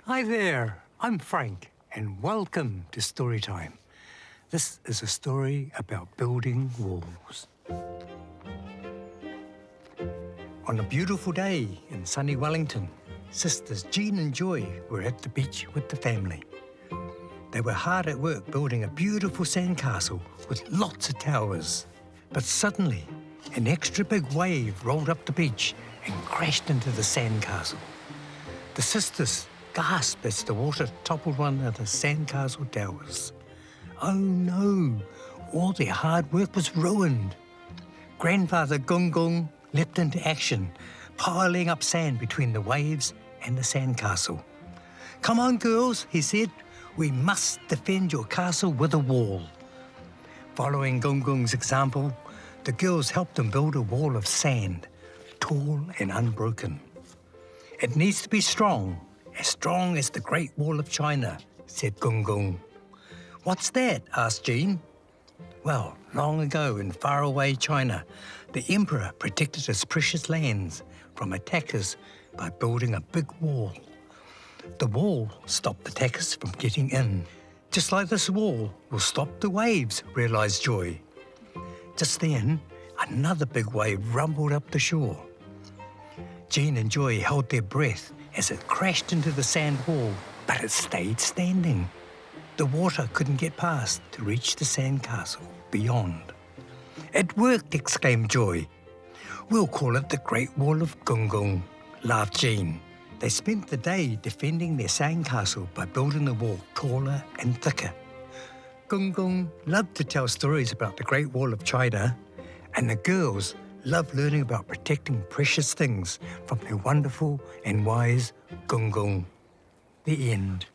Hi there, I'm Frank, and welcome to Story Time. This is a story about building walls. On a beautiful day in sunny Wellington, sisters Jean and Joy were at the beach with the family. They were hard at work building a beautiful sandcastle with lots of towers. But suddenly, an extra big wave rolled up the beach and crashed into the sandcastle. The sisters gasped as the water toppled one of the sandcastle towers. Oh no, all their hard work was ruined. Grandfather Gung leapt into action, piling up sand between the waves and the sandcastle. "Come on, girls," he said, "we must defend your castle with a wall." Following Gung's example, the girls helped him build a wall of sand, tall and unbroken. "It needs to be strong as the Great Wall of China," said Gung. "What's that?" asked Jean. "Well, long ago in faraway China, the emperor protected his precious lands from attackers by building a big wall. The wall stopped attackers from getting in. Just like this wall will stop the waves," realised Joy. Just then, another big wave rumbled up the shore. Jean and Joy held their breath as it crashed into the sand wall, but it stayed standing. The water couldn't get past to reach the sandcastle beyond. "It worked," exclaimed Joy. "We'll call it the Great Wall of Gung," laughed Jean. They spent the day defending their sandcastle by building the wall taller and thicker. Gung loved to tell stories about the Great Wall of China, and the girls loved learning about protecting precious things from their wonderful and wise Gung. The end.